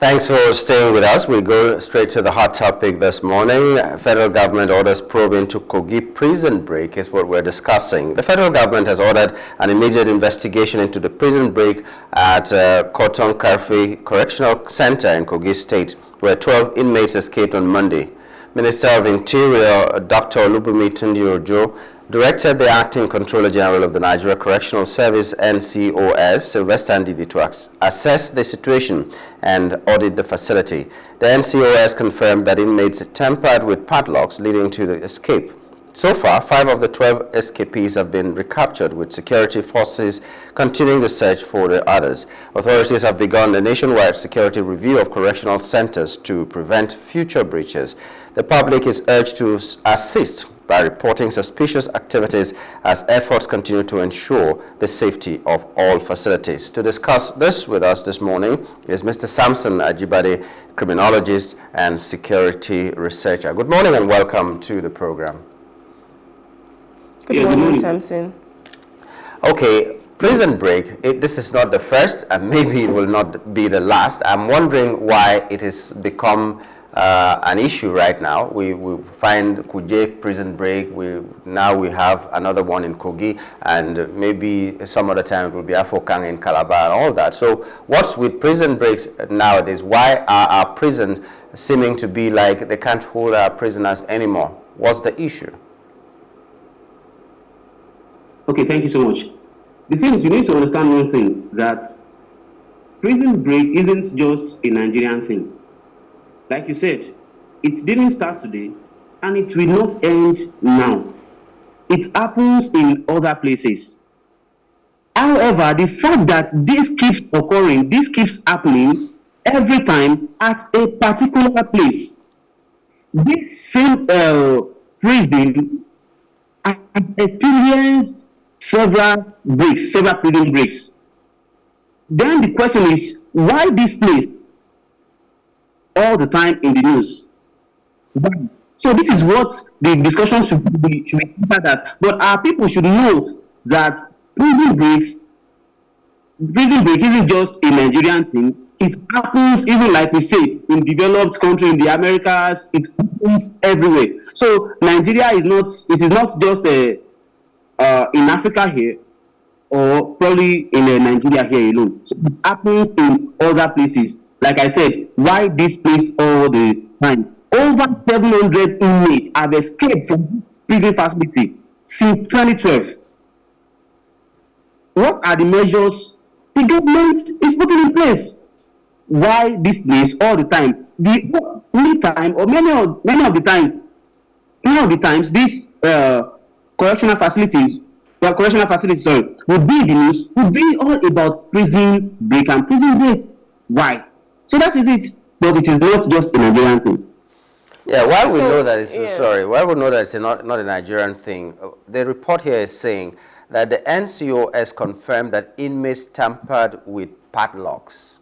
Thanks for staying with us. We go straight to the hot topic this morning. Federal government orders probe into Kogi prison break is what we're discussing. The federal government has ordered an immediate investigation into the prison break at Koton Karfi Correctional Center in Kogi State, where 12 inmates escaped on Monday. Minister of Interior, Dr. Olubunmi Tunji-Ojo, directed the Acting Controller General of the Nigeria Correctional Service, NCOS, Sylvester Ndidi, to assess the situation and audit the facility. The NCOS confirmed that inmates tampered with padlocks leading to the escape. So far, 5 of the 12 escapees have been recaptured, with security forces continuing the search for the others. Authorities have begun a nationwide security review of correctional centers to prevent future breaches. The public is urged to assist by reporting suspicious activities as efforts continue to ensure the safety of all facilities. To discuss this with us this morning is Mr. SAMSON Ajibade, criminologist and security researcher. Good morning and welcome to the program. Good morning, Samson. Okay, prison break. This is not the first, and maybe it will not be the last. I'm wondering why it has become an issue right now. We find Kuje prison break. Now we have another one in Kogi, and maybe some other time it will be Afokang in Calabar and all that. So what's with prison breaks nowadays? Why are our prisons seeming to be like they can't hold our prisoners anymore? What's the issue? Okay, thank you so much. The thing is, you need to understand one thing, that prison break isn't just a Nigerian thing. Like you said, it didn't start today, and it will not end now. It happens in other places. However, the fact that this keeps occurring, this keeps happening every time at a particular place. This same prison has experienced several prison breaks. Then the question is, why this place all the time in the news? So this is what the discussion should be about that. But our people should note that prison break isn't just a Nigerian thing. It happens, even like we say, in developed countries, in the Americas. It happens everywhere. So Nigeria is not just in Africa here, or probably in Nigeria here alone. So it happens in other places. Like I said, why this place all the time? Over 700 inmates have escaped from prison facility since 2012. What are the measures the government is putting in place? Why this place all the time? The only time, or many of the times, these correctional facilities, would be in the news, would be all about prison break and prison break. Why? So that is it. But it is not just a Nigerian thing. Yeah, why we know that it's why we know that it's not a Nigerian thing. The report here is saying that the NCOS confirmed that inmates tampered with padlocks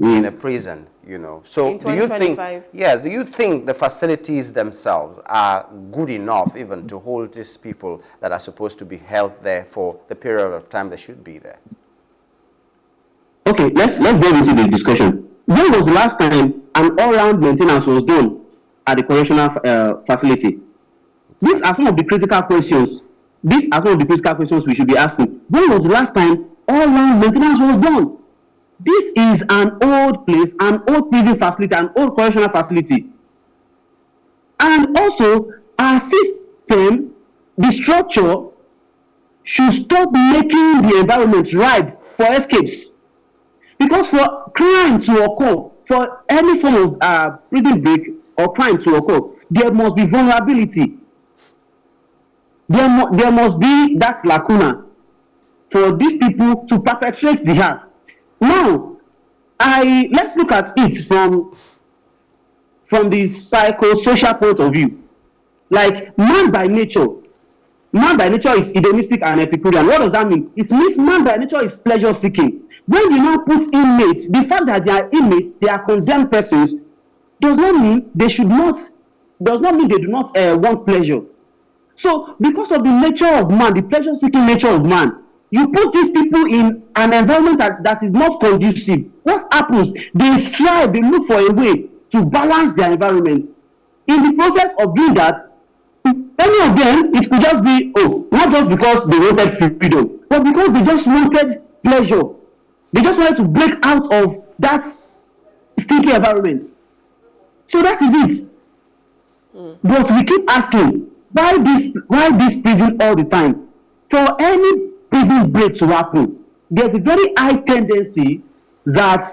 in a prison, you know. So do you think, do you think the facilities themselves are good enough even to hold these people that are supposed to be held there for the period of time they should be there? Okay, let's go into the discussion. When was the last time an all-round maintenance was done at the correctional facility? These are some of the critical questions. These are some of the critical questions we should be asking. When was the last time all-round maintenance was done? This is an old place, an old prison facility, an old correctional facility. And also, our system, the structure, should stop making the environment ripe for escapes. Because for crime to occur, for any form of prison break or crime to occur, there must be vulnerability. There must be that lacuna for these people to perpetrate the act. Now, let's look at it from the psychosocial point of view. Like, man by nature is hedonistic and Epicurean. What does that mean? It means man by nature is pleasure seeking. When you now put inmates, the fact that they are inmates, they are condemned persons, does not mean they do not want pleasure. So, because of the nature of man, the pleasure-seeking nature of man, You put these people in an environment that is not conducive. What happens? They strive, they look for a way to balance their environment. In the process of doing that, any of them, it could just be, not just because they wanted freedom, but because they just wanted pleasure. They just wanted to break out of that stinky environment. So that is it. But we keep asking, why this prison all the time? For any prison break to happen, there's a very high tendency that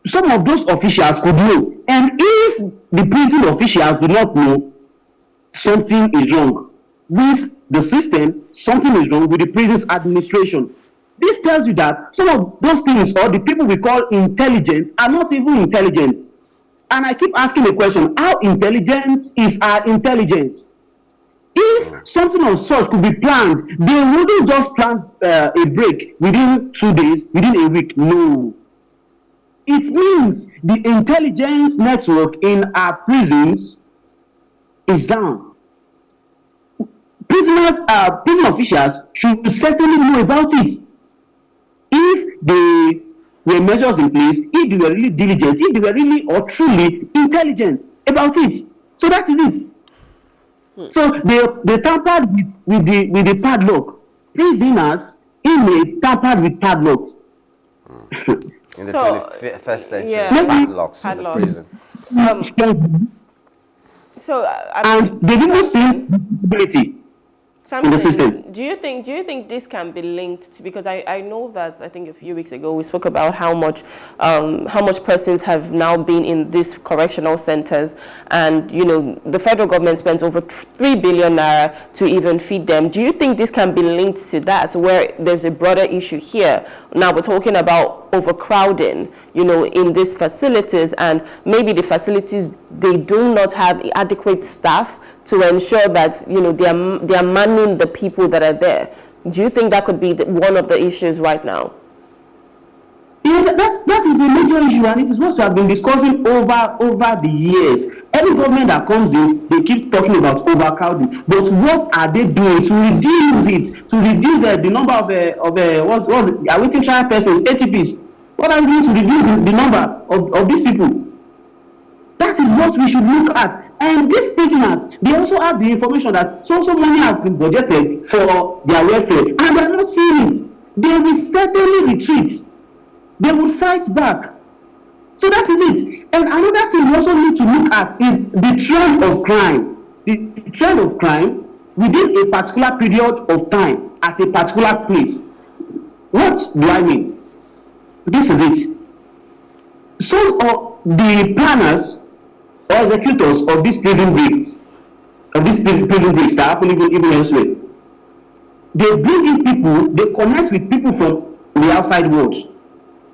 some of those officials could know. And if the prison officials do not know, something is wrong with the system, something is wrong with the prison's administration. This tells you that some of those things, or the people we call intelligent, are not even intelligent. And I keep asking the question, how intelligent is our intelligence? If something of such could be planned, they wouldn't just plan a break within 2 days, within a week. No. It means the intelligence network in our prisons is down. Prison officials should certainly know about it. If they were measures in place, if they were really diligent, if they were really or truly intelligent about it. So that is it. So they tampered with the padlock. Prisoners, inmates tampered with padlocks. In the 21st century, yeah, padlocks in the prison. And they didn't see visibility in the system. Do you think this can be linked to, because I know that I think a few weeks ago we spoke about how much persons have now been in these correctional centers, and the federal government spends over 3 billion naira to even feed them. Do you think this can be linked to that, where there's a broader issue here? Now we're talking about overcrowding, in these facilities, and maybe the facilities, they do not have adequate staff to ensure that they are manning the people that are there. Do you think that could be one of the issues right now? Yeah, that is a major issue, and it is what we have been discussing over the years. Any government that comes in, they keep talking about overcrowding, but what are they doing to reduce it? To reduce the number of awaiting trial persons, ATPs. What are we doing to reduce the number of these people? That is what we should look at. And these prisoners, they also have the information that so money has been budgeted for their welfare, and they are not seeing it. They will certainly retreat. They will fight back. So that is it. And another thing we also need to look at is the trend of crime. The trend of crime within a particular period of time at a particular place. What do I mean? This is it. Some of the planners or executors of these prison breaks, that happen even elsewhere, they bring in people, they connect with people from the outside world.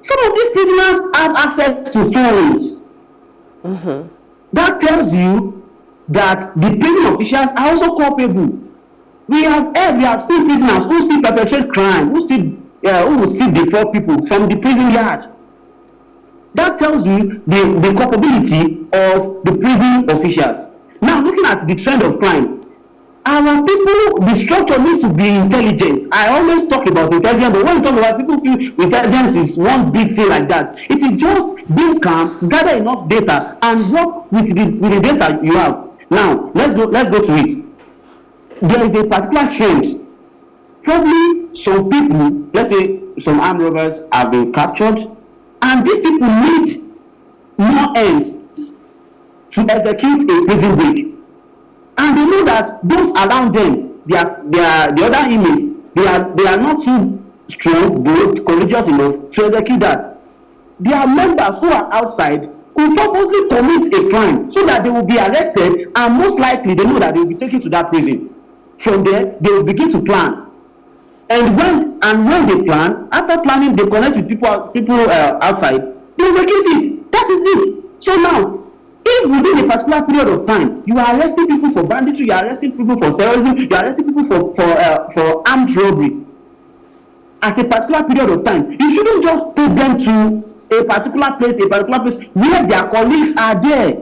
Some of these prisoners have access to phones. That tells you that the prison officials are also culpable. We have seen prisoners who still perpetrate crime, who will still defraud people from the prison yard. That tells you the culpability of the prison officials. Now, looking at the trend of crime, our people, the structure needs to be intelligent. I always talk about intelligence, but when we talk about people feel intelligence is one big thing like that. It is just being calm, gather enough data, and work with the data you have. Now, let's go to it. There is a particular trend. Probably some people, let's say some armed robbers, have been captured, and these people need more ends to execute a prison break. And they know that those around them, they are the other inmates, they are not too strong, bold, courageous enough to execute that. Their members who are outside will purposely commit a crime so that they will be arrested, and most likely they know that they will be taken to that prison. From there, they will begin to plan. And when they plan, after planning, they connect with people outside, they execute it. That is it. So now, if within a particular period of time, you are arresting people for banditry, you are arresting people for terrorism, you are arresting people for armed robbery, at a particular period of time, you shouldn't just take them to a particular place where their colleagues are there.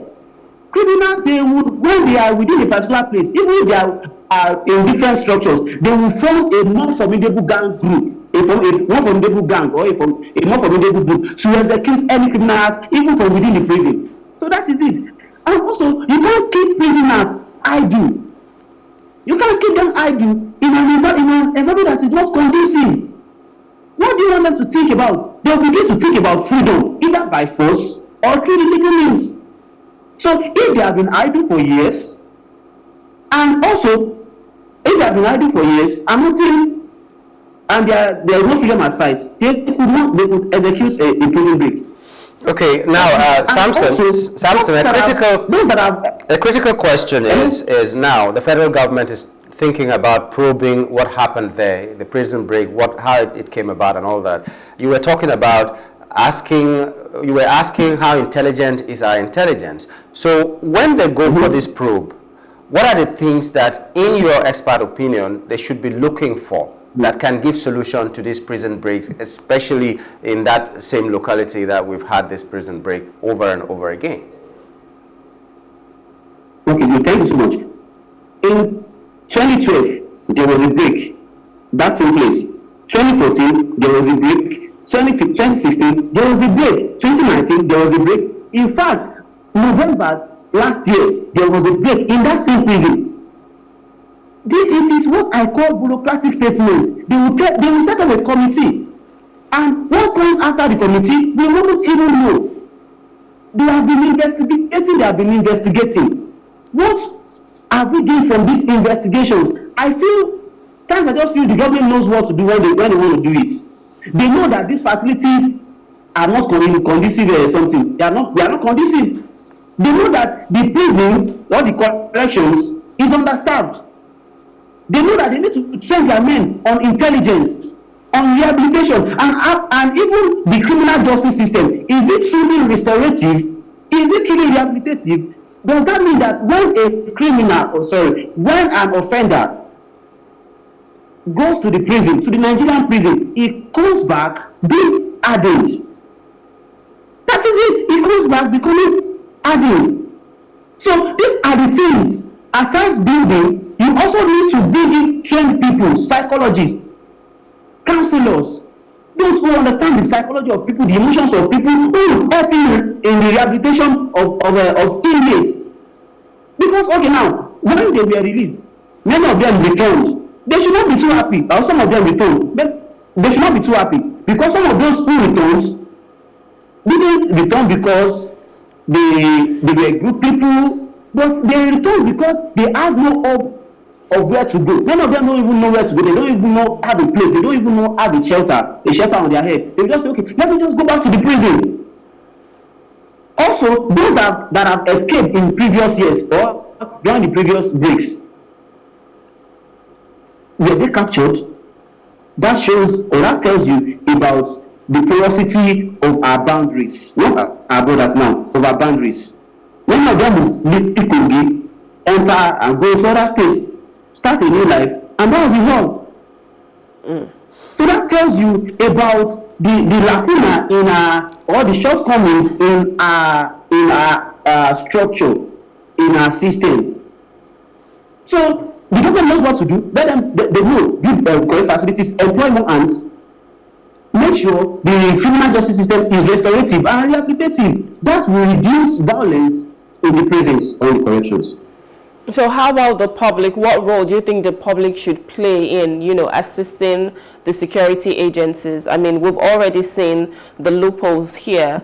Criminals, when they are within a particular place, even if they are are in different structures, they will form a more formidable gang group, a more formidable gang, or a more formidable group to execute any criminal act, even from within the prison. So that is it. And also, you can't keep prisoners idle. You can't keep them idle in an environment that is not conducive. What do you want them to think about? They'll begin to think about freedom, either by force or through the legal means. So if they have been idle for years, and also if they have been idle for years and nothing, and there is no freedom at sight, they could execute a prison break. Okay, now Samson, a critical question is now the federal government is thinking about probing what happened there, the prison break, how it came about and all that. You were talking about asking how intelligent is our intelligence. So when they go for this probe, what are the things that, in your expert opinion, they should be looking for that can give solution to these prison breaks, especially in that same locality that we've had this prison break over and over again? Okay, thank you so much. In 2012, there was a break. That's in place. 2014, there was a break. 2016, there was a break. 2019, there was a break. In fact, November last year, there was a break in that same prison. It is what I call bureaucratic statement. They will set up a committee, and what comes after the committee, we won't even know. They have been investigating. What have we gained from these investigations? I just feel the government knows what to do when they want to do it. They know that these facilities are not conducive or something. They are not conducive. They know that the prisons or the corrections is understaffed. They know that they need to train their men on intelligence, on rehabilitation, and even the criminal justice system. Is it truly restorative? Is it truly rehabilitative? Does that mean that when an offender goes to the prison, to the Nigerian prison, he comes back being hardened? That is it. He comes back becoming hardened. So these are the things. Aside building, you also need to bring in trained people, psychologists, counselors, those who understand the psychology of people, the emotions of people, who will help you in the rehabilitation of inmates. Because, okay, now, when they were released, many of them returned. They should not be too happy. Or some of them returned. But they should not be too happy. Because some of those who returned didn't return because they were good people, but they returned because they had no hope of where to go. Many of them don't even know where to go. They don't even know how to place. They don't even know how to shelter on their head. They will just say, okay, let me just go back to the prison. Also, those that have escaped in previous years or during the previous breaks, were they captured? That shows, or that tells you about the porosity of our boundaries, not our borders now, of our boundaries. Many of them will leave Kogi, enter and go to other states, start a new life, and that will be wrong. So that tells you about the lacuna in our, or the shortcomings in our structure, in our system. So the government knows what to do. Let them, they know, give correct facilities, employ more hands, make sure the criminal justice system is restorative and rehabilitative. That will reduce violence in the prisons or in the corrections. So how about the public? What role do you think the public should play in, assisting the security agencies? I mean, we've already seen the loopholes here.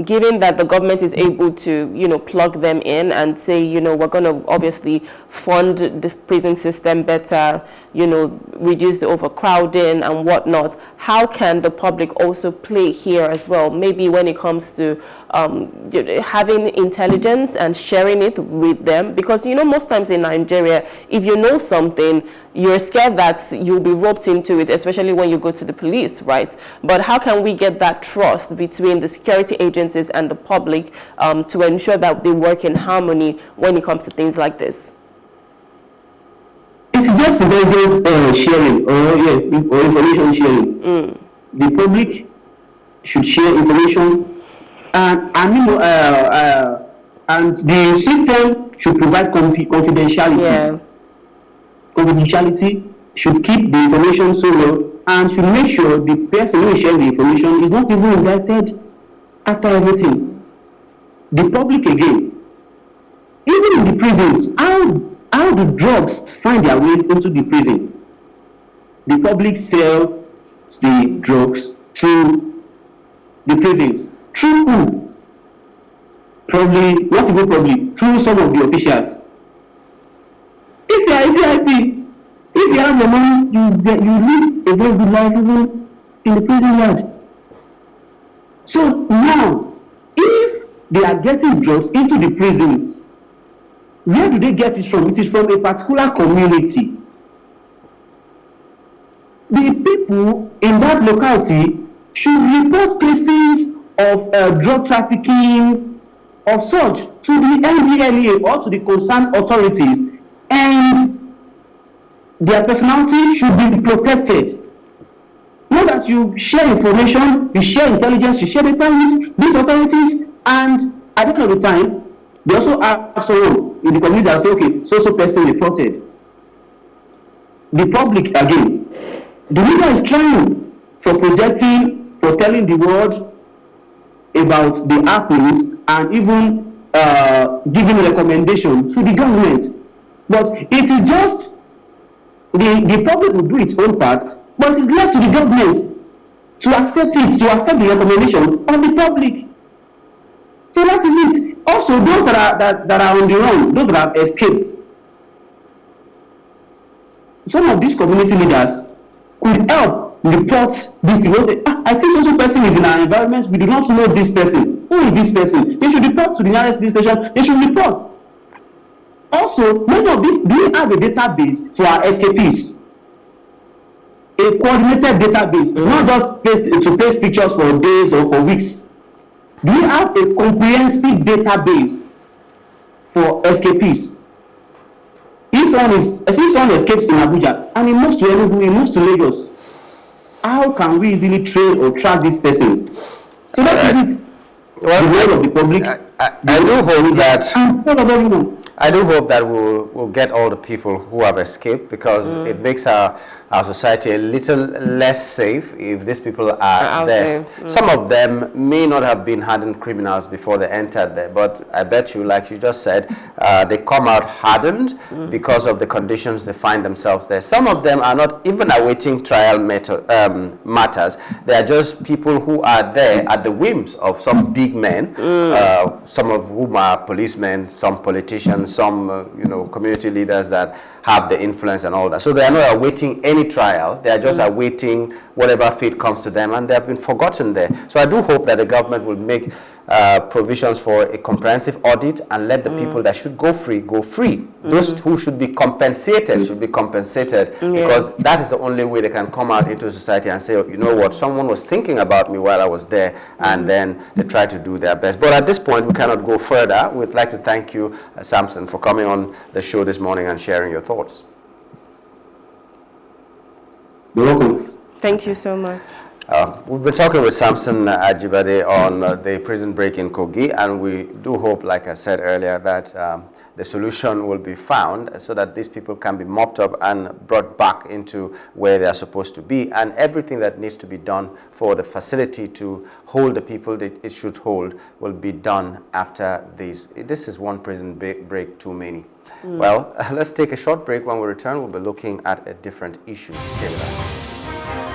Given that the government is able to, plug them in and say, we're going to obviously fund the prison system better, reduce the overcrowding and whatnot, how can the public also play here as well? Maybe when it comes to having intelligence and sharing it with them, because most times in Nigeria, if you know something, you're scared that you'll be roped into it, especially when you go to the police, right? But how can we get that trust between the security agencies and the public to ensure that they work in harmony when it comes to things like this? It's just intelligence sharing or information sharing. The public should share information, and the system should provide confidentiality. confidentiality, should keep the information so well, and should make sure the person who is sharing the information is not even indicted after everything. The public again, even in the prisons, how do drugs find their ways into the prison? The public sells the drugs through the prisons. Through who? Probably, not even probably, through some of the officials. If you are a VIP, if you have your money, you live a very good life even in the prison yard. So now, if they are getting drugs into the prisons, where do they get it from? It is from a particular community. The people in that locality should report cases of drug trafficking of such to the NDLEA or to the concerned authorities, and their personality should be protected. Not that you share information, you share intelligence, you share data with these authorities, and at the end of the time, they also have someone in the community that say, okay, so person reported. The public again, the media is trying for projecting, for telling the world about the happenings, and even giving recommendation to the government. But it is just the public will do its own part, but it is left to the government to accept it, to accept the recommendation of the public. So that is it. Also, those that are on the run, those that have escaped, some of these community leaders could help report these people. I think such a person is in our environment. We do not know this person. Who is this person? They should report to the nearest police station. They should report. Also, many of these, do you have a database for our escapees? A coordinated database, not just paste pictures for days or for weeks. Do you have a comprehensive database for escapees? If someone escapes in Abuja and he moves to Enugu, he moves to Lagos, how can we easily train or track these persons? So that is it. Well, the word of the public. I do hope that. I do hope that we'll get all the people who have escaped, because it makes our society a little less safe if these people are out there. Some of them may not have been hardened criminals before they entered there, but I bet you, like you just said, they come out hardened because of the conditions they find themselves there. Some of them are not even awaiting trial matters. They are just people who are there at the whims of some big men, some of whom are policemen, some politicians, some community leaders that have the influence and all that. So they are not awaiting any trial. They are just awaiting whatever fate comes to them, and they have been forgotten there. So I do hope that the government will make provisions for a comprehensive audit and let the people that should go free go free. Those who should be compensated should be compensated, because that is the only way they can come out into society and say, oh, you know what, someone was thinking about me while I was there, and then they try to do their best. But at this point, we cannot go further. We'd like to thank you, Samson, for coming on the show this morning and sharing your thoughts. You're welcome. Thank you so much. We've been talking with SAMSON Ajibade on the prison break in Kogi, and we do hope, like I said earlier, that the solution will be found so that these people can be mopped up and brought back into where they are supposed to be, and everything that needs to be done for the facility to hold the people that it should hold will be done after this. This is one prison break too many. Well, let's take a short break. When we return, we'll be looking at a different issue. Stay with us.